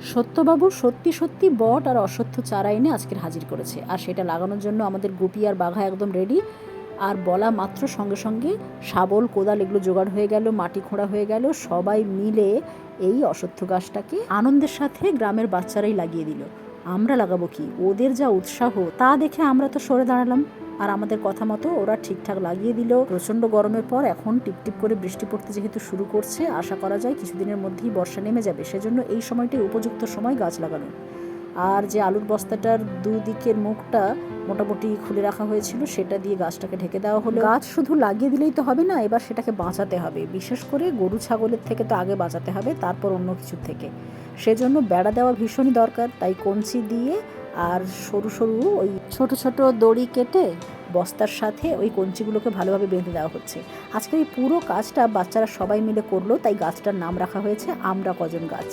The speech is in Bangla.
সত্যবাবু সত্যি সত্যি বট আর অশ্বত্থ চারা এনে আজকের হাজির করেছে, আর সেটা লাগানোর জন্য আমাদের গুপি আর বাঘা একদম রেডি। আর বলা মাত্র সঙ্গে সঙ্গে শাবল কোদাল এগুলো জোগাড় হয়ে গেল, মাটি খোঁড়া হয়ে গেল। সবাই মিলে এই অশ্বত্থ গাছটাকে আনন্দের সাথে গ্রামের বাচ্চারাই লাগিয়ে দিল। আমরা লাগাবো কি, ওদের যা উৎসাহ তা দেখে আমরা তো সরে দাঁড়ালাম, আর আমাদের কথা মতো ওরা ঠিকঠাক লাগিয়ে দিল। প্রচণ্ড গরমের পর এখন টিপটিপ করে বৃষ্টি পড়তে যেহেতু শুরু করছে, আশা করা যায় কিছুদিনের মধ্যেই বর্ষা নেমে যাবে, সেজন্য এই সময়টাই উপযুক্ত সময় গাছ লাগানো। আর যে আলুর বস্তাটার দুদিকের মুখটা মোটামুটি খুলে রাখা হয়েছিল, সেটা দিয়ে গাছটাকে ঢেকে দেওয়া হলো। গাছ শুধু লাগিয়ে দিলেই তো হবে না, এবার সেটাকে বাঁচাতে হবে, বিশেষ করে গরু ছাগলের থেকে তো আগে বাঁচাতে হবে, তারপর অন্য কিছুর থেকে। সেজন্য বেড়া দেওয়া ভীষণই দরকার, তাই কঞ্চি দিয়ে আর সরু সরু ওই ছোট ছোট দড়ি কেটে বস্তার সাথে ওই কঞ্চিগুলোকে ভালোভাবে বেঁধে দেওয়া হচ্ছে। আজকের এই পুরো কাজটা বাচ্চারা সবাই মিলে করলো, তাই গাছটার নাম রাখা হয়েছে আমরা কজন গাছ।